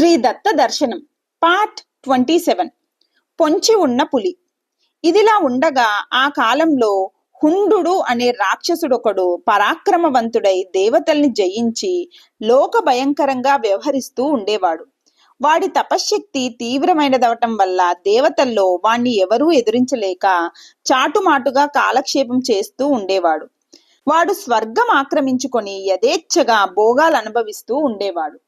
శ్రీ దత్త దర్శనం పార్ట్ 27 పొంచి ఉన్న పులి. ఇదిలా ఉండగా ఆ కాలంలో హుండు అనే రాక్షసుడొకడు పరాక్రమవంతుడై దేవతల్ని జయించి లోక భయంకరంగా వ్యవహరిస్తూ ఉండేవాడు. వాడి తపశ్శక్తి తీవ్రమైనదవటం వల్ల దేవతల్లో వాణ్ణి ఎవరూ ఎదిరించలేక చాటుమాటుగా కాలక్షేపం చేస్తూ ఉండేవాడు. వాడు స్వర్గం ఆక్రమించుకొని యథేచ్ఛగా భోగాలు అనుభవిస్తూ ఉండేవాడు.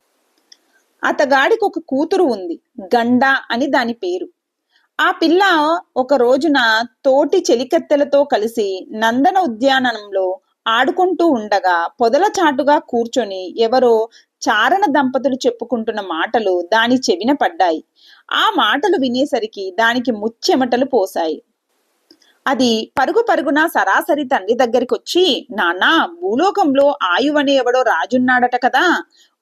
అతగాడికి ఒక కూతురు ఉంది, గండ అని దాని పేరు. ఆ పిల్ల ఒక రోజున తోటి చెలికత్తెలతో కలిసి నందన ఉద్యానవనంలో ఆడుకుంటూ ఉండగా పొదల చాటుగా కూర్చొని ఎవరో చారణ దంపతులు చెప్పుకుంటున్న మాటలు దాని చెవిన పడ్డాయి. ఆ మాటలు వినేసరికి దానికి ముచ్చెమటలు పోసాయి. అది పరుగు పరుగున సరాసరి తండ్రి దగ్గరికి వచ్చి, నాన్నా, భూలోకంలో ఆయువనే ఎవడో రాజున్నాడట కదా,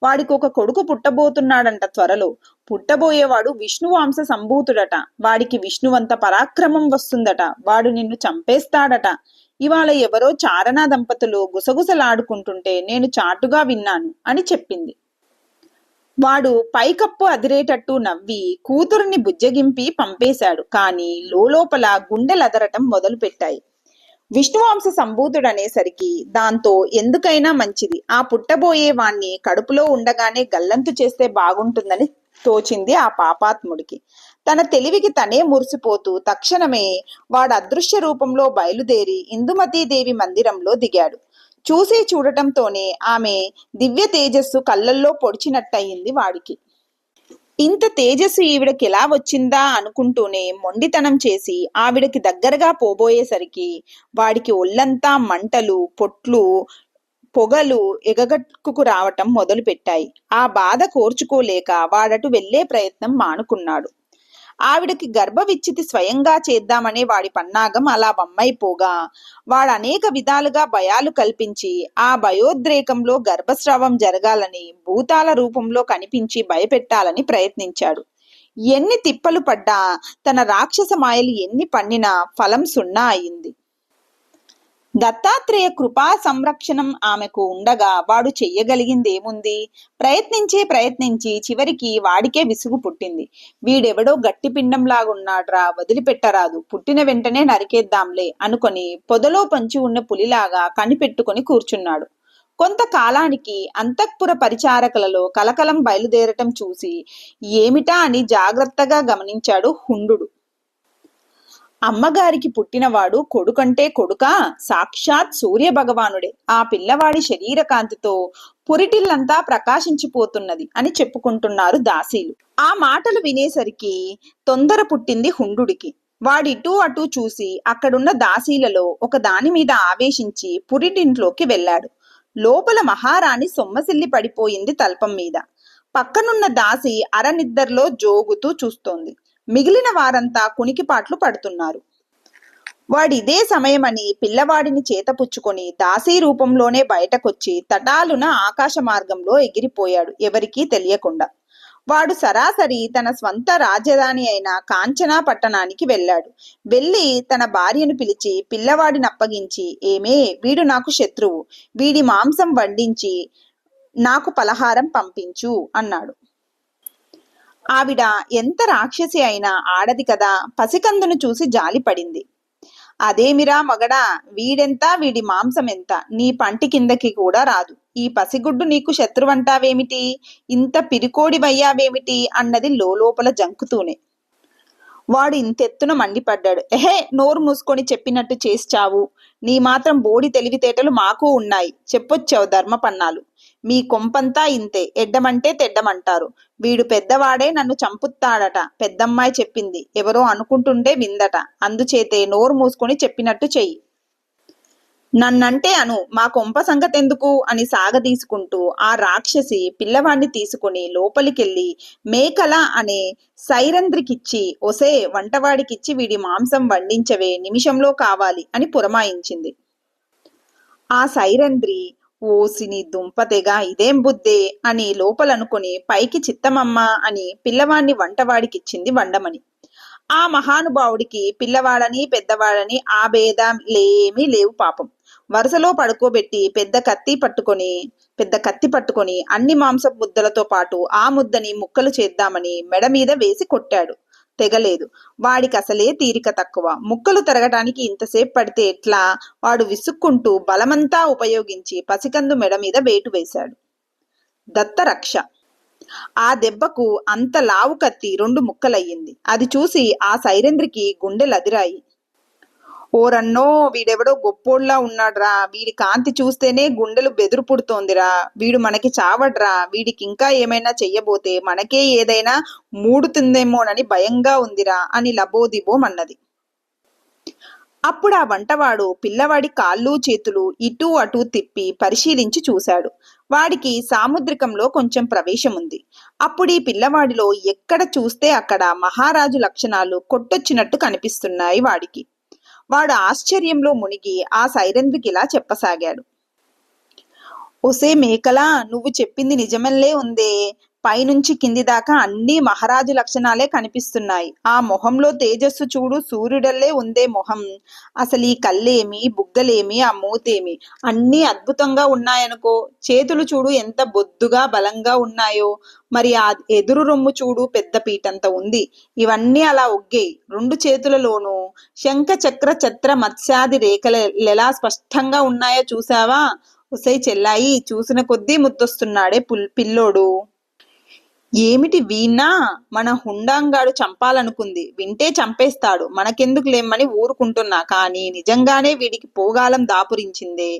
వాడికి ఒక కొడుకు పుట్టబోతున్నాడంట త్వరలో. పుట్టబోయేవాడు విష్ణువాంశ సంభూతుడట. వాడికి విష్ణువంత పరాక్రమం వస్తుందట. వాడు నిన్ను చంపేస్తాడట. ఇవాళ ఎవరో చారణా దంపతులు గుసగుసలాడుకుంటుంటే నేను చాటుగా విన్నాను అని చెప్పింది. వాడు పైకప్పు అదిరేటట్టు నవ్వి కూతురుని బుజ్జగింపి పంపేశాడు. కాని లోపల గుండెలదరటం మొదలు పెట్టాయి. విష్ణువంశ సంభూతుడనేసరికి దాంతో ఎందుకైనా మంచిది, ఆ పుట్టబోయే వాణ్ణి కడుపులో ఉండగానే గల్లంతు చేస్తే బాగుంటుందని తోచింది ఆ పాపాత్ముడికి. తన తెలివికి తనే మురిసిపోతూ తక్షణమే వాడు అదృశ్య రూపంలో బయలుదేరి ఇందుమతీదేవి మందిరంలో దిగాడు. చూసి చూడటంతోనే ఆమె దివ్య తేజస్సు కళ్ళల్లో పొడిచినట్టయింది వాడికి. ఇంత తేజస్సు ఈవిడకి ఎలా వచ్చిందా అనుకుంటూనే మొండితనం చేసి ఆవిడకి దగ్గరగా పోబోయేసరికి వాడికి ఒళ్ళంతా మంటలు, పొట్లు, పొగలు ఎగగట్టుకు రావటం మొదలు పెట్టాయి. ఆ బాధ కోర్చుకోలేక వాడటు వెళ్లే ప్రయత్నం మానుకున్నాడు. ఆవిడకి గర్భవిచ్చితి స్వయంగా చేద్దామనే వాడి పన్నాగం అలా వమ్మైపోగా వాడు అనేక విధాలుగా భయాలు కల్పించి ఆ భయోద్రేకంలో గర్భస్రావం జరగాలని భూతాల రూపంలో కనిపించి భయపెట్టాలని ప్రయత్నించాడు. ఎన్ని తిప్పలు పడ్డా తన రాక్షస మాయలు ఎన్ని పన్నినా ఫలం సున్నా అయింది. దత్తాత్రేయ కృపా సంరక్షణం ఆమెకు ఉండగా వాడు చెయ్యగలిగిందేముంది? ప్రయత్నించి చివరికి వాడికే విసుగు పుట్టింది. వీడెవడో గట్టి పిండంలాగున్నాడ్రా, వదిలిపెట్టరాదు, పుట్టిన వెంటనే నరికేద్దాంలే అనుకొని పొదలో పంచి ఉన్న పులిలాగా కనిపెట్టుకుని కూర్చున్నాడు. కొంతకాలానికి అంతఃపుర పరిచారకులలో కలకలం బయలుదేరటం చూసి ఏమిటా అని జాగ్రత్తగా గమనించాడు హుండు. అమ్మగారికి పుట్టినవాడు కొడుకంటే కొడుకా, సాక్షాత్ సూర్య భగవానుడే. ఆ పిల్లవాడి శరీర కాంతితో పురిటిల్లంతా ప్రకాశించిపోతున్నది అని చెప్పుకుంటున్నారు దాసీలు. ఆ మాటలు వినేసరికి తొందర పుట్టింది హుండుడికి. వాడిటూ అటూ చూసి అక్కడున్న దాసీలలో ఒక దాని మీద ఆవేశించి పురిటింట్లోకి వెళ్ళాడు. లోపల మహారాణి సొమ్మసిల్లి పడిపోయింది తల్పం మీద. పక్కనున్న దాసి అరనిద్దర్లో జోగుతూ చూస్తోంది. మిగిలిన వారంతా కునికిపాట్లు పడుతున్నారు. వాడిదే సమయమని పిల్లవాడిని చేతపుచ్చుకొని దాసీ రూపంలోనే బయటకొచ్చి తటాలున ఆకాశ మార్గంలో ఎగిరిపోయాడు ఎవరికీ తెలియకుండా. వాడు సరాసరి తన స్వంత రాజధాని అయిన కాంచనా పట్టణానికి వెళ్ళాడు. వెళ్ళి తన భార్యను పిలిచి పిల్లవాడిని అప్పగించి, ఏమే, వీడు నాకు శత్రువు, వీడి మాంసం వండించి నాకు పలహారం పంపించు అన్నాడు. ఆవిడ ఎంత రాక్షసి అయినా ఆడది కదా, పసికందును చూసి జాలి పడింది. అదేమిరా మగడా, వీడెంత, వీడి మాంసం ఎంత, నీ పంటి కిందకి కూడా రాదు. ఈ పసిగుడ్డు నీకు శత్రువంటావేమిటి, ఇంత పిరికోడివయ్యావేమిటి అన్నది లోపల జంకుతూనే. వాడు ఇంతెత్తున మండిపడ్డాడు. ఎహే, నోరు మూసుకొని చెప్పినట్టు చేస్తావు. నీ మాత్రం బోడి తెలివితేటలు మాకు ఉన్నాయి. చెప్పొచ్చావు ధర్మపన్నాలు. మీ కొంపంతా ఇంతే, ఎడ్డమంటే తెడ్డమంటారు. వీడు పెద్దవాడే నన్ను చంపుతాడట, పెద్దమ్మాయి చెప్పింది. ఎవరో అనుకుంటుండే విందట. అందుచేతే నోరు మూసుకొని చెప్పినట్టు చెయ్యి. నన్నంటే అను, మా కొంప సంగతెందుకు అని సాగదీసుకుంటూ ఆ రాక్షసి పిల్లవాడిని తీసుకుని లోపలికెళ్ళి మేకల అనే సైరంధ్రికిచ్చి, ఒసే, వంటవాడికిచ్చి వీడి మాంసం వండించవే, నిమిషంలో కావాలి అని పురమాయించింది. ఆ సైరంధ్రి, ఓసిని దుంపతెగా, ఇదేం బుద్ధే అని లోపలనుకుని పైకి చిత్తమమ్మ అని పిల్లవాడిని వంటవాడికిచ్చింది వండమని. ఆ మహానుభావుడికి పిల్లవాడని పెద్దవాడని ఆ భేదం లేమీ లేవు పాపం. వరుసలో పడుకోబెట్టి పెద్ద కత్తి పట్టుకొని అన్ని మాంసపు ముద్దలతో పాటు ఆ ముద్దని ముక్కలు చేద్దామని మెడ మీద వేసి కొట్టాడు. తెగలేదు. వాడికి అసలే తీరిక తక్కువ. ముక్కలు తరగటానికి ఇంతసేపు పడితే ఎట్లా? వాడు విసుక్కుంటూ బలమంతా ఉపయోగించి పసికందు మెడ మీద వేటు వేశాడు. దత్తరక్ష. ఆ దెబ్బకు అంత లావు కత్తి 2 ముక్కలయ్యింది. అది చూసి ఆ సైరేంద్రికి గుండెలదిరాయి. ఓరన్నో, వీడెవడో గొప్పోళ్లా ఉన్నాడ్రా, వీడి కాంతి చూస్తేనే గుండెలు బెదురు పుడుతోందిరా, వీడు మనకి చావడ్రా, వీడికింకా ఏమైనా చెయ్యబోతే మనకే ఏదైనా మూడుతుందేమోనని భయంగా ఉందిరా అని లబోదిబోమన్నది. అప్పుడు ఆ వంటవాడు పిల్లవాడి కాళ్ళు చేతులు ఇటూ అటూ తిప్పి పరిశీలించి చూశాడు. వాడికి సాముద్రికంలో కొంచెం ప్రవేశం ఉంది. అప్పుడీ పిల్లవాడిలో ఎక్కడ చూస్తే అక్కడ మహారాజు లక్షణాలు కొట్టొచ్చినట్టు కనిపిస్తున్నాయి వాడికి. వాడు ఆశ్చర్యంలో మునిగి ఆ సైరేంద్రికి ఇలా చెప్పసాగాడు. ఒసే మేకలా, నువ్వు చెప్పింది నిజమల్లే ఉందే. పైనుంచి కింది దాకా అన్ని మహారాజు లక్షణాలే కనిపిస్తున్నాయి. ఆ మొహంలో తేజస్సు చూడు, సూర్యుడల్లే ఉందే మొహం. అసలు ఈ కళ్ళేమి, బుగ్గలేమి, ఆ మూతేమి అన్నీ అద్భుతంగా ఉన్నాయనుకో. చేతులు చూడు ఎంత బొద్దుగా బలంగా ఉన్నాయో. మరి ఆ ఎదురు రొమ్ము చూడు, పెద్ద పీటంత ఉంది. ఇవన్నీ అలా ఒగ్గేయి. 2 చేతులలోనూ శంఖ చక్ర ఛత్ర మత్స్యాది రేఖలెలా స్పష్టంగా ఉన్నాయో చూసావా? ఒసై చెల్లాయి, చూసిన కొద్దీ ముద్దొస్తున్నాడే పిల్లోడు. ఏమిటి వీణ్ణా? మన హుండాంగాడు చంపాలనుకుంది. వింటే చంపేస్తాడు, మనకెందుకు లేమ్మని ఊరుకుంటున్నా. కానీ నిజంగానే వీడికి పోగాలం దాపురించిందే.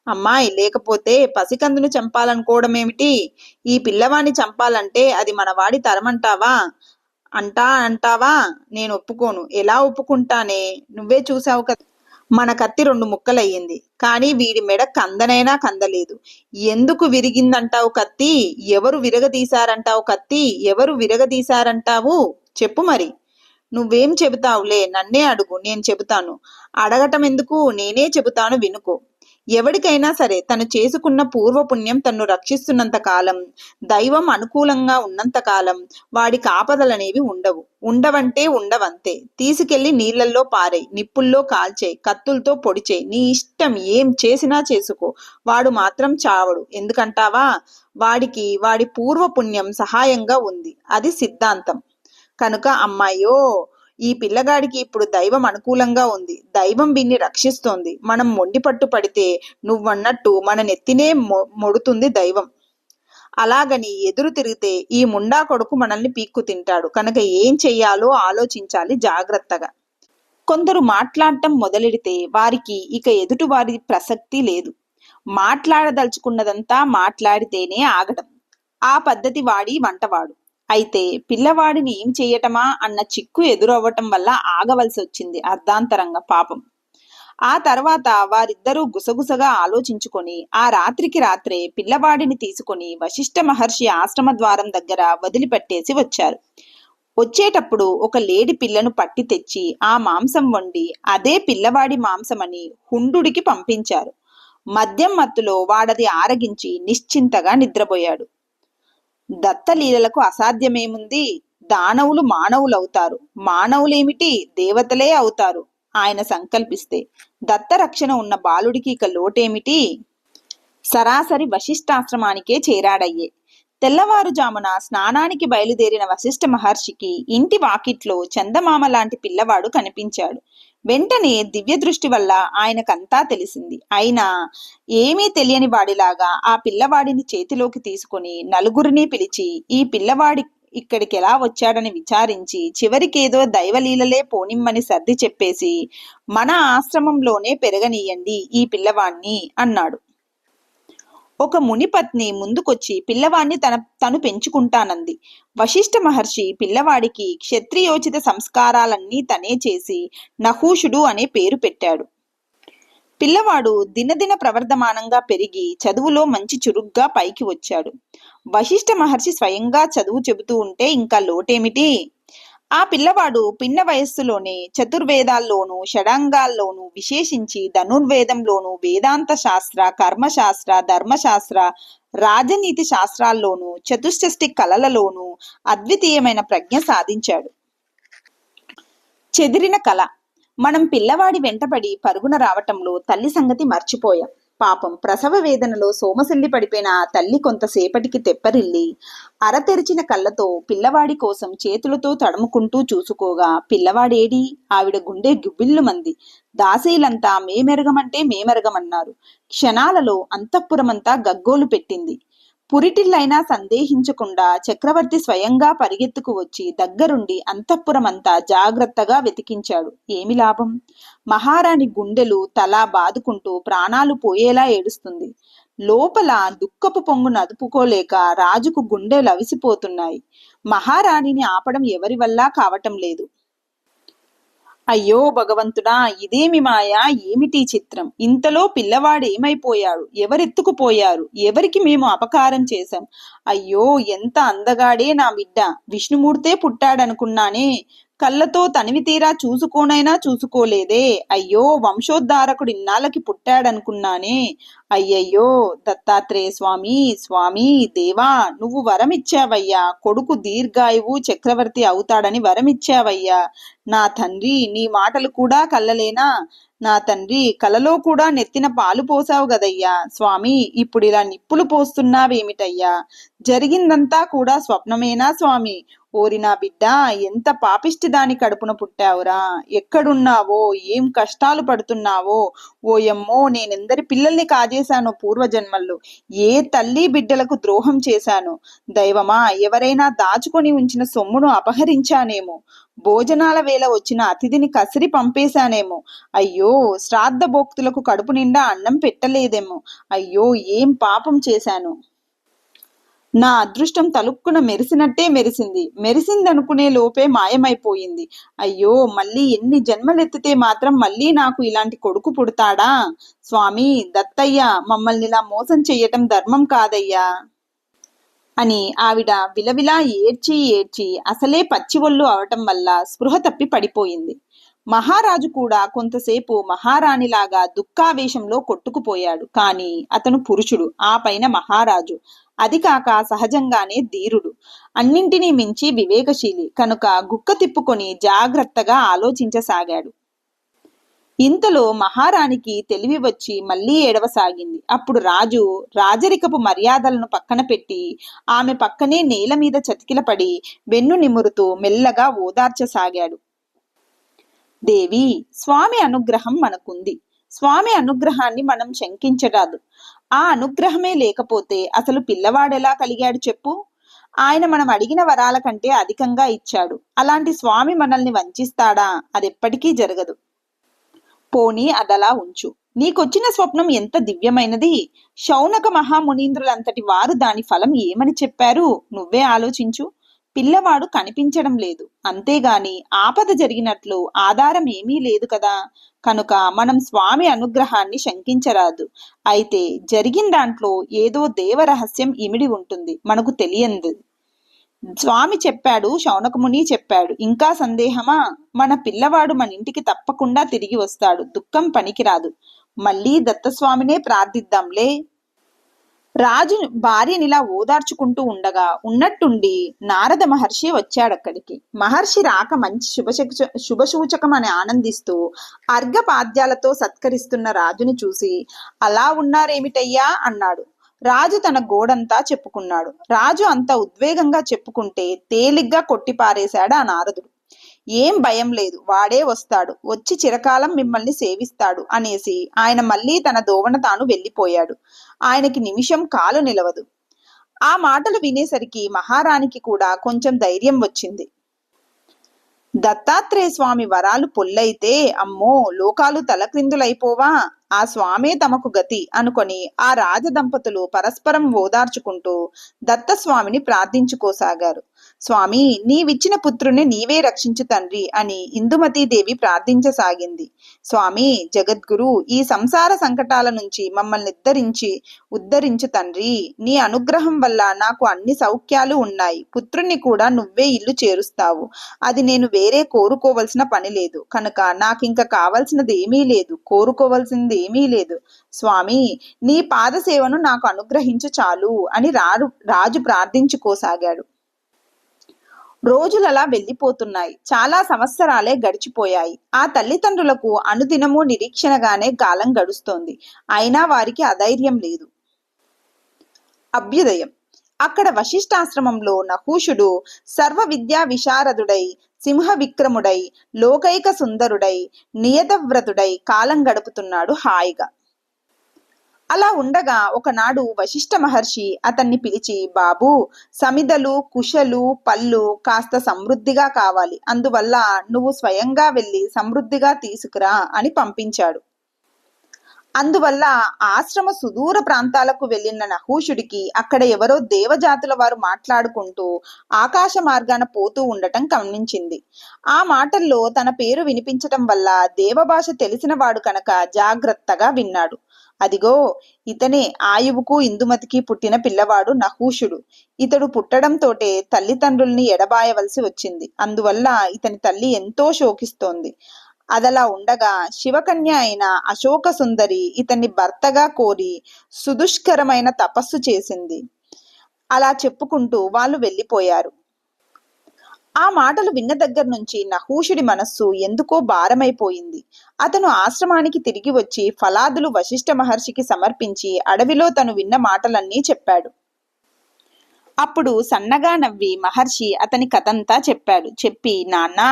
అమ్మాయి లేకపోతే పసికందును చంపాలనుకోవడమేమిటి? ఈ పిల్లవాణ్ణి చంపాలంటే అది మనవాడి తరమంటావా? అంటావా? నేను ఒప్పుకోను. ఎలా ఒప్పుకుంటానే? నువ్వే చూసావు కదా, మన కత్తి 2 ముక్కలయ్యింది. కానీ వీడి మెడ కందనైనా కందలేదు. ఎందుకు విరిగిందంటావు కత్తి? ఎవరు విరగదీశారంటావు కత్తి? ఎవరు విరగదీశారంటావు? చెప్పు మరి. నువ్వేం చెబుతావులే, నన్నే అడుగు, నేను చెబుతాను. అడగటం ఎందుకు, నేనే చెబుతాను వినుకో. ఎవడికైనా సరే తను చేసుకున్న పూర్వపుణ్యం తన్ను రక్షిస్తున్నంత కాలం, దైవం అనుకూలంగా ఉన్నంతకాలం వాడికి ఆపదలనేవి ఉండవంటే ఉండవంతే. తీసుకెళ్లి నీళ్లల్లో పారేయ్, నిప్పుల్లో కాల్చేయ్, కత్తులతో పొడిచేయ్, నీ ఇష్టం, ఏం చేసినా చేసుకో. వాడు మాత్రం చావడు. ఎందుకంటావా? వాడికి వాడి పూర్వపుణ్యం సహాయంగా ఉంది. అది సిద్ధాంతం. కనుక అమ్మాయో, ఈ పిల్లగాడికి ఇప్పుడు దైవం అనుకూలంగా ఉంది. దైవం వీణ్ణి రక్షిస్తోంది. మనం మొండిపట్టు పడితే నువ్వన్నట్టు మన నెత్తినే మొడుతుంది దైవం. అలాగని ఎదురు తిరిగితే ఈ ముండా కొడుకు మనల్ని పీక్కు తింటాడు. కనుక ఏం చెయ్యాలో ఆలోచించాలి జాగ్రత్తగా. కొందరు మాట్లాడటం మొదలెడితే వారికి ఇక ఎదుటి వారి ప్రసక్తి లేదు. మాట్లాడదలుచుకున్నదంతా మాట్లాడితేనే ఆగడం. ఆ పద్ధతి వాడి వంటవాడు. అయితే పిల్లవాడిని ఏం చెయ్యటమా అన్న చిక్కు ఎదురవ్వటం వల్ల ఆగవలసి వచ్చింది అర్ధాంతరంగా పాపం. ఆ తర్వాత వారిద్దరూ గుసగుసగా ఆలోచించుకొని ఆ రాత్రికి రాత్రే పిల్లవాడిని తీసుకొని వశిష్ఠ మహర్షి ఆశ్రమ ద్వారం దగ్గర వదిలిపెట్టేసి వచ్చారు. వచ్చేటప్పుడు ఒక లేడి పిల్లను పట్టి తెచ్చి ఆ మాంసం వండి అదే పిల్లవాడి మాంసమని హుండుడికి పంపించారు. మద్యం మత్తులో వాడది ఆరగించి నిశ్చింతగా నిద్రపోయాడు. దత్తలీలలకు అసాధ్యమేముంది? దానవులు మానవులవుతారు, మానవులేమిటి దేవతలే అవుతారు ఆయన సంకల్పిస్తే. దత్తరక్షణ ఉన్న బాలుడికి ఇక లోటేమిటి? సరాసరి వశిష్ఠాశ్రమానికే చేరాడయ్యే. తెల్లవారుజామున స్నానానికి బయలుదేరిన వశిష్ఠ మహర్షికి ఇంటి వాకిట్లో చందమామ లాంటి పిల్లవాడు కనిపించాడు. వెంటనే దివ్య దృష్టి వల్ల ఆయనకంతా తెలిసింది. అయినా ఏమీ తెలియని వాడిలాగా ఆ పిల్లవాడిని చేతిలోకి తీసుకుని నలుగురిని పిలిచి ఈ పిల్లవాడి ఇక్కడికి ఎలా వచ్చాడని విచారించి చివరికేదో దైవలీలలే పోనిమ్మని సర్ది చెప్పేసి మన ఆశ్రమంలోనే పెరగనీయండి ఈ పిల్లవాణ్ణి అన్నాడు. ఒక మునిపత్ని ముందుకొచ్చి పిల్లవాణ్ణి తను పెంచుకుంటానంది. వశిష్ఠ మహర్షి పిల్లవాడికి క్షత్రియోచిత సంస్కారాలన్నీ తనే చేసి నహూషుడు అనే పేరు పెట్టాడు. పిల్లవాడు దినదిన ప్రవర్ధమానంగా పెరిగి చదువులో మంచి చురుగ్గా పైకి వచ్చాడు. వశిష్ఠ మహర్షి స్వయంగా చదువు చెబుతూ ఉంటే ఇంకా లోటేమిటి? ఆ పిల్లవాడు పిన్న వయస్సులోనే చతుర్వేదాల్లోనూ షడాంగాల్లోనూ విశేషించి ధనుర్వేదంలోనూ వేదాంత శాస్త్ర, కర్మశాస్త్ర, ధర్మశాస్త్ర, రాజనీతి శాస్త్రాల్లోనూ చతుషష్ఠి కళలలోనూ అద్వితీయమైన ప్రజ్ఞ సాధించాడు. చెదిరిన కళ మనం పిల్లవాడి వెంటపడి పరుగున రావటంలో తల్లి సంగతి మర్చిపోయాం. పాపం ప్రసవ వేదనలో సోమశల్లి పడిపోయిన ఆ తల్లి కొంతసేపటికి తెప్పరిల్లి అరతెరిచిన కళ్ళతో పిల్లవాడి కోసం చేతులతో తడుముకుంటూ చూసుకోగా పిల్లవాడేడి? ఆవిడ గుండె గుబిల్లుమంది. దాసీలంతా మేమెరగమన్నారు. క్షణాలలో అంతఃపురమంతా గగ్గోలు పెట్టింది. పురిటిల్లైనా సందేహించకుండా చక్రవర్తి స్వయంగా పరిగెత్తుకు వచ్చి దగ్గరుండి అంతఃపురమంతా జాగ్రత్తగా వెతికించాడు. ఏమి లాభం? మహారాణి గుండెలు తలా బాదుకుంటూ ప్రాణాలు పోయేలా ఏడుస్తుంది. లోపల దుఃఖపు పొంగును అదుపుకోలేక రాజుకు గుండెలు అవిసిపోతున్నాయి. మహారాణిని ఆపడం ఎవరి వల్ల కావటం లేదు. అయ్యో భగవంతుడా, ఇదేమి మాయా, ఏమిటి చిత్రం? ఇంతలో పిల్లవాడు ఏమైపోయాడు? ఎవరెత్తుకుపోయారు? ఎవరికి మేము అపకారం చేశాం? అయ్యో, ఎంత అందగాడే నా బిడ్డ! విష్ణుమూర్తే పుట్టాడనుకున్నానే, కళ్ళతో తనివి తీరా చూసుకోనైనా చూసుకోలేదే. అయ్యో, వంశోద్ధారకుడు ఇన్నాళ్ళకి పుట్టాడనుకున్నానే. అయ్యయ్యో, దత్తాత్రేయ స్వామి, స్వామి దేవా, నువ్వు వరమిచ్చావయ్యా. కొడుకు దీర్ఘాయువు చక్రవర్తి అవుతాడని వరమిచ్చావయ్యా. నా తండ్రి, నీ మాటలు కూడా కళ్ళలేనా? నా తండ్రి, కలలో కూడా నెత్తిన పాలు పోసావు గదయ్యా. స్వామి, ఇప్పుడు ఇలా నిప్పులు పోస్తున్నావేమిటయ్యా? జరిగిందంతా కూడా స్వప్నమేనా స్వామి? ఓరి నా బిడ్డ, ఎంత పాపిష్టి దాని కడుపున పుట్టావురా! ఎక్కడున్నావో, ఏం కష్టాలు పడుతున్నావో! ఓయమ్మో, నేనెందరి పిల్లల్ని కాజేశానో పూర్వజన్మల్లో! ఏ తల్లి బిడ్డలకు ద్రోహం చేశాను! దైవమా, ఎవరైనా దాచుకొని ఉంచిన సొమ్మును అపహరించానేమో! భోజనాల వేళ వచ్చిన అతిథిని కసిరి పంపేశానేమో! అయ్యో, శ్రాద్ధ భోక్తులకు కడుపు నిండా అన్నం పెట్టలేదేమో! అయ్యో, ఏం పాపం చేశాను! నా అదృష్టం తలుక్కున మెరిసినట్టే మెరిసిందనుకునే లోపే మాయమైపోయింది. అయ్యో, మళ్ళీ ఎన్ని జన్మలెత్తితే మాత్రం మళ్ళీ నాకు ఇలాంటి కొడుకు పుడతాడా? స్వామి దత్తయ్య, మమ్మల్ని ఇలా మోసం చెయ్యటం ధర్మం కాదయ్యా అని ఆవిడ విలవిలా ఏడ్చి అసలే పచ్చివొళ్ళు అవటం వల్ల స్పృహ తప్పి పడిపోయింది. మహారాజు కూడా కొంతసేపు మహారాణిలాగా దుఃఖావేశంలో కొట్టుకుపోయాడు. కాని అతను పురుషుడు, ఆ పైన మహారాజు. అది కాక సహజంగానే ధీరుడు, అన్నింటినీ మించి వివేకశీలి కనుక గుక్క తిప్పుకొని జాగ్రత్తగా ఆలోచించసాగాడు. ఇంతలో మహారాణికి తెలివి వచ్చి మళ్లీ ఏడవసాగింది. అప్పుడు రాజు రాజరికపు మర్యాదలను పక్కన పెట్టి ఆమె పక్కనే నేల మీద చతికిలపడి వెన్ను నిమురుతూ మెల్లగా ఓదార్చసాగాడు. దేవి, స్వామి అనుగ్రహం మనకుంది. స్వామి అనుగ్రహాన్ని మనం శంకించరాదు. ఆ అనుగ్రహమే లేకపోతే అసలు పిల్లవాడెలా కలిగాడు చెప్పు? ఆయన మనం అడిగిన వరాల కంటే అధికంగా ఇచ్చాడు. అలాంటి స్వామి మనల్ని వంచిస్తాడా? అదెప్పటికీ జరగదు. పోనీ అదలా ఉంచు. నీకొచ్చిన స్వప్నం ఎంత దివ్యమైనది! శౌనక మహామునీంద్రులంతటి వారు దాని ఫలం ఏమని చెప్పారు? నువ్వే ఆలోచించు. పిల్లవాడు కనిపించడం లేదు, అంతేగాని ఆపద జరిగినట్లు ఆధారం ఏమీ లేదు కదా. కనుక మనం స్వామి అనుగ్రహాన్ని శంకించరాదు. అయితే జరిగిన దాంట్లో ఏదో దేవరహస్యం ఇమిడి ఉంటుంది, మనకు తెలియంది. స్వామి చెప్పాడు, శౌనకముని చెప్పాడు, ఇంకా సందేహమా? మన పిల్లవాడు మన ఇంటికి తప్పకుండా తిరిగి వస్తాడు. దుఃఖం పనికిరాదు. మళ్ళీ దత్తస్వామినే ప్రార్థిద్దాంలే. రాజు భార్యనిలా ఓదార్చుకుంటూ ఉండగా ఉన్నట్టుండి నారద మహర్షి వచ్చాడక్కడికి. మహర్షి రాక మంచి శుభసూచకం అని ఆనందిస్తూ అర్ఘపాద్యాలతో సత్కరిస్తున్న రాజుని చూసి, అలా ఉన్నారేమిటయ్యా అన్నాడు. రాజు తన గోడంతా చెప్పుకున్నాడు. రాజు అంత ఉద్వేగంగా చెప్పుకుంటే తేలిగ్గా కొట్టిపారేశాడు ఆ నారదుడు. ఏం భయం లేదు, వాడే వస్తాడు, వచ్చి చిరకాలం మిమ్మల్ని సేవిస్తాడు అనేసి ఆయన మళ్ళీ తన దోవన తాను వెళ్ళిపోయాడు. ఆయనకి నిమిషం కాలు నిలవదు. ఆ మాటలు వినేసరికి మహారాణికి కూడా కొంచెం ధైర్యం వచ్చింది. దత్తాత్రేయ స్వామి వరాలు పొల్లైతే అమ్మో, లోకాలు తలక్రిందులైపోవా? ఆ స్వామే తమకు గతి అనుకొని ఆ రాజదంపతులు పరస్పరం ఓదార్చుకుంటూ దత్తస్వామిని ప్రార్థించుకోసాగారు. స్వామి, నీవిచ్చిన పుత్రుని నీవే రక్షించు తండ్రి అని ఇందుమతీదేవి ప్రార్థించసాగింది. స్వామి జగద్గురు, ఈ సంసార సంకటాల నుంచి మమ్మల్ని ఉద్ధరించు తండ్రి. నీ అనుగ్రహం వల్ల నాకు అన్ని సౌఖ్యాలు ఉన్నాయి. పుత్రుణ్ణి కూడా నువ్వే ఇల్లు చేరుస్తావు. అది నేను వేరే కోరుకోవలసిన పని లేదు. కనుక నాకింక కావలసినది ఏమీ లేదు, కోరుకోవలసింది ఏమీ లేదు. స్వామి, నీ పాదసేవను నాకు అనుగ్రహించు చాలు అని రాజు ప్రార్థించుకోసాగాడు. రోజులలా వెళ్ళిపోతున్నాయి. చాలా సంవత్సరాలే గడిచిపోయాయి. ఆ తల్లిదండ్రులకు అనుదినము నిరీక్షణగానే కాలం గడుస్తోంది. అయినా వారికి అధైర్యం లేదు. అభ్యుదయం. అక్కడ వశిష్ఠాశ్రమంలో నహూషుడు సర్వ విద్యా విశారదుడై, సింహ విక్రముడై, లోకైక సుందరుడై, నియతవ్రతుడై కాలం గడుపుతున్నాడు హాయిగా. అలా ఉండగా ఒకనాడు వశిష్ఠ మహర్షి అతన్ని పిలిచి, బాబూ, సమిదలు, కుశలు, పళ్ళు కాస్త సమృద్ధిగా కావాలి. అందువల్ల నువ్వు స్వయంగా వెళ్ళి సమృద్ధిగా తీసుకురా అని పంపించాడు. అందువల్ల ఆశ్రమ సుదూర ప్రాంతాలకు వెళ్ళిన నహూషుడికి అక్కడ ఎవరో దేవజాతుల వారు మాట్లాడుకుంటూ ఆకాశ మార్గాన పోతూ ఉండటం గమనించింది. ఆ మాటల్లో తన పేరు వినిపించటం వల్ల దేవభాష తెలిసినవాడు కనుక జాగ్రత్తగా విన్నాడు. అదిగో, ఇతనే ఆయువుకు ఇందుమతికి పుట్టిన పిల్లవాడు నహూషుడు. ఇతడు పుట్టడంతోటే తల్లిదండ్రుల్ని ఎడబాయవలసి వచ్చింది. అందువల్ల ఇతని తల్లి ఎంతో శోకిస్తోంది. అదలా ఉండగా శివకన్య అయిన అశోక సుందరి ఇతన్ని భర్తగా కోరి సుదుష్కరమైన తపస్సు చేసింది. అలా చెప్పుకుంటూ వాళ్ళు వెళ్ళిపోయారు. ఆ మాటలు విన్న దగ్గర నుంచి నహూషుడి మనస్సు ఎందుకో భారమైపోయింది. అతను ఆశ్రమానికి తిరిగి వచ్చి ఫలాదులు వశిష్ఠ మహర్షికి సమర్పించి అడవిలో తను విన్న మాటలన్నీ చెప్పాడు. అప్పుడు సన్నగా నవ్వి మహర్షి అతని కథంతా చెప్పాడు. చెప్పి, నాన్నా,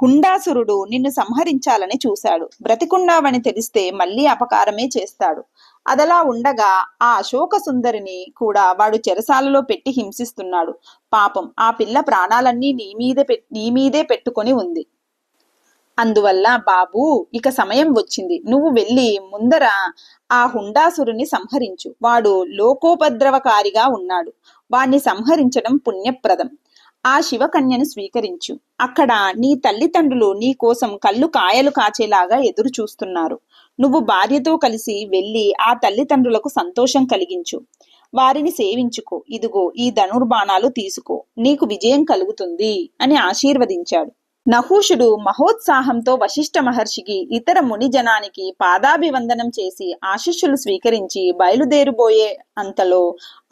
హుండాసురుడు నిన్ను సంహరించాలని చూశాడు. బ్రతికున్నావని తెలిస్తే మళ్ళీ అపకారమే చేస్తాడు. అదలా ఉండగా ఆ అశోక సుందరిని కూడా వాడు చెరసాలలో పెట్టి హింసిస్తున్నాడు. పాపం, ఆ పిల్ల ప్రాణాలన్నీ నీ మీదే పెట్టుకొని ఉంది. అందువల్ల బాబూ, ఇక సమయం వచ్చింది. నువ్వు వెళ్ళి ముందర ఆ హుండాసురుని సంహరించు. వాడు లోకోపద్రవకారిగా ఉన్నాడు. వాణ్ణి సంహరించడం పుణ్యప్రదం. ఆ శివకన్యను స్వీకరించు. అక్కడ నీ తల్లిదండ్రులు నీ కోసం కళ్ళు కాయలు కాచేలాగా ఎదురు చూస్తున్నారు. నువ్వు భార్యతో కలిసి వెళ్ళి ఆ తల్లిదండ్రులకు సంతోషం కలిగించు. వారిని సేవించుకో. ఇదిగో ఈ ధనుర్బాణాలు తీసుకో. నీకు విజయం కలుగుతుంది అని ఆశీర్వదించాడు. నహూషుడు మహోత్సాహంతో వశిష్ఠ మహర్షికి, ఇతర ముని జనానికి పాదాభివందనం చేసి ఆశీస్సులు స్వీకరించి బయలుదేరిపోయే అంతలో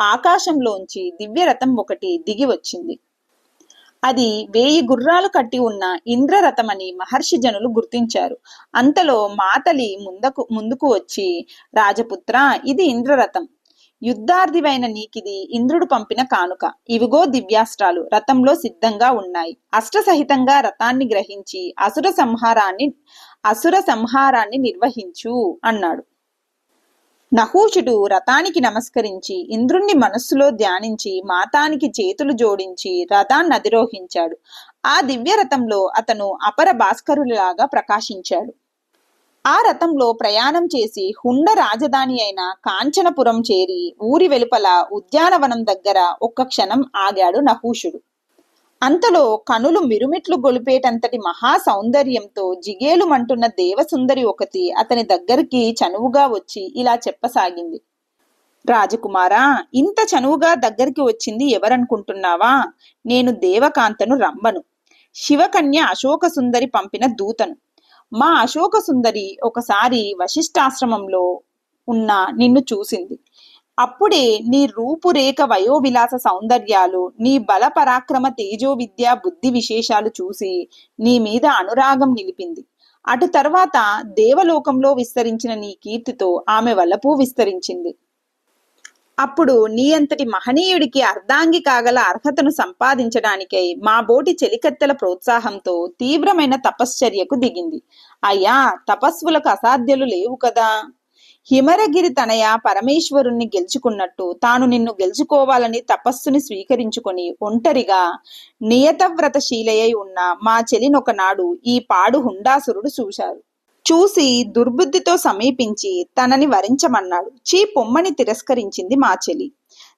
ఆకాశంలోంచి దివ్యరథం ఒకటి దిగి వచ్చింది. అది 1000 గుర్రాలు కట్టి ఉన్న ఇంద్రరథమని మహర్షి జనులు గుర్తించారు. అంతలో మాతలి ముందుకు వచ్చి, రాజపుత్ర, ఇది ఇంద్రరథం. యుద్ధార్థివైన నీకిది ఇంద్రుడు పంపిన కానుక. ఇవిగో దివ్యాస్త్రాలు రథంలో సిద్ధంగా ఉన్నాయి. అష్టసహితంగా రథాన్ని గ్రహించి అసుర సంహారాన్ని నిర్వహించు అన్నాడు. నహూషుడు రథానికి నమస్కరించి ఇంద్రుణ్ణి మనస్సులో ధ్యానించి మాతానికి చేతులు జోడించి రథాన్ని అధిరోహించాడు. ఆ దివ్య రథంలో అతను అపర భాస్కరులాగా ప్రకాశించాడు. ఆ రథంలో ప్రయాణం చేసి హుండ రాజధాని అయిన కాంచనపురం చేరి ఊరి వెలుపల ఉద్యానవనం దగ్గర ఒక్క క్షణం ఆగాడు నహూషుడు. అంతలో కనులు మిరుమిట్లు గొలిపేటంతటి మహా సౌందర్యంతో జిగేలుమంటున్న దేవసుందరి ఒకటి అతని దగ్గరికి చనువుగా వచ్చి ఇలా చెప్పసాగింది. రాజకుమారా, ఇంత చనువుగా దగ్గరికి వచ్చింది ఎవరనుకుంటున్నావా? నేను దేవకాంతను రంభను, శివకన్య అశోక సుందరి పంపిన దూతను. మా అశోక సుందరి ఒకసారి వశిష్ఠాశ్రమంలో ఉన్న నిన్ను చూసింది. అప్పుడే నీ రూపురేఖ వయోవిలాస సౌందర్యాలు, నీ బల పరాక్రమ తేజో విద్య బుద్ధి విశేషాలు చూసి నీ మీద అనురాగం నిలిపింది. అటు తర్వాత దేవలోకంలో విస్తరించిన నీ కీర్తితో ఆమె వలపు విస్తరించింది. అప్పుడు నీ అంతటి మహనీయుడికి అర్ధాంగి కాగల అర్హతను సంపాదించడానికై మా బోటి చెలికత్తెల ప్రోత్సాహంతో తీవ్రమైన తపశ్చర్యకు దిగింది. అయ్యా, తపస్సులకు అసాధ్యులు లేవు కదా. హిమరగిరి తనయ పరమేశ్వరుణ్ణి గెలుచుకున్నట్టు తాను నిన్ను గెలుచుకోవాలని తపస్సుని స్వీకరించుకొని ఒంటరిగా నియతవ్రతశీలయ్యి ఉన్న మా చెలినొకనాడు ఈ పాడు హుండాసురుడు చూసి దుర్బుద్ధితో సమీపించి తనని వరించమన్నాడు. పొమ్మని తిరస్కరించింది మా చెలి.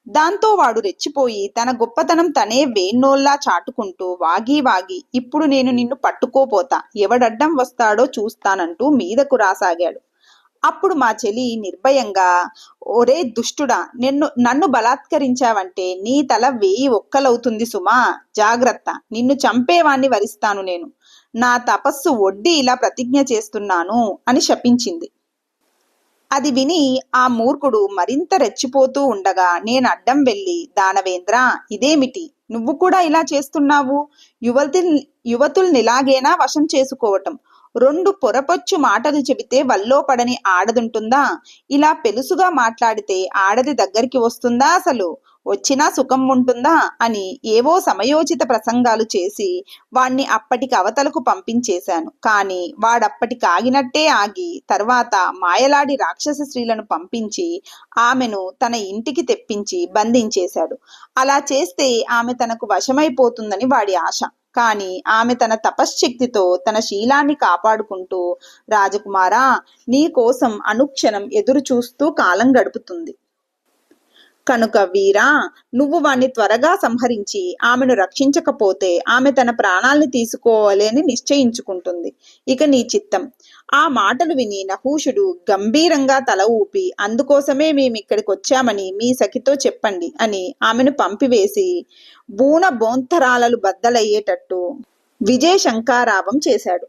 దాంతో వాడు రెచ్చిపోయి తన గొప్పతనం తనే వేన్నోల్లా చాటుకుంటూ వాగి ఇప్పుడు నేను నిన్ను పట్టుకోపోతా, ఎవడడ్డం వస్తాడో చూస్తానంటూ మీదకు రాసాగాడు. అప్పుడు మా చెలి నిర్భయంగా, ఒరే దుష్టుడా, నన్ను బలాత్కరించావంటే నీ తల 1000 ఒక్కలవుతుంది సుమా, జాగ్రత్త, నిన్ను చంపేవాణ్ణి వరిస్తాను నేను. నా తపస్సు ఒడ్డి ఇలా ప్రతిజ్ఞ చేస్తున్నాను అని శపించింది. అది విని ఆ మూర్ఖుడు మరింత రెచ్చిపోతూ ఉండగా నేను అడ్డం వెళ్ళి, దానవేంద్ర, ఇదేమిటి, నువ్వు కూడా ఇలా చేస్తున్నావు? యువతుల్నిలాగేనా వశం చేసుకోవటం? రెండు పొరపొచ్చు మాటలు చెబితే వల్లో పడని ఆడదుంటుందా? ఇలా పెలుసుగా మాట్లాడితే ఆడది దగ్గరికి వస్తుందా? అసలు వచ్చినా సుఖం ఉంటుందా? అని ఏవో సమయోచిత ప్రసంగాలు చేసి వాణ్ణి అప్పటికి అవతలకు పంపించేశాను. కాని వాడప్పటికి ఆగినట్టే ఆగి తర్వాత మాయలాడి రాక్షస స్త్రీలను పంపించి ఆమెను తన ఇంటికి తెప్పించి బంధించేశాడు. అలా చేస్తే ఆమె తనకు వశమైపోతుందని వాడి ఆశ. కాని ఆమె తన తపశ్శక్తితో తన శీలాన్ని కాపాడుకుంటూ, రాజకుమారా, నీ కోసం అనుక్షణం ఎదురు చూస్తూ కాలం గడుపుతుంది. కనుక వీరా, నువ్వు వాణ్ణి త్వరగా సంహరించి ఆమెను రక్షించకపోతే ఆమె తన ప్రాణాల్ని తీసుకోవాలి అని నిశ్చయించుకుంటుంది. ఇక నీ చిత్తం. ఆ మాటలు విని నహూషుడు గంభీరంగా తల ఊపి, అందుకోసమే మేమిక్కడికి వచ్చామని మీ సఖితో చెప్పండి అని ఆమెను పంపివేసి బూన బోంతరాలలు బద్దలయ్యేటట్టు విజయ శంకారావం చేశాడు.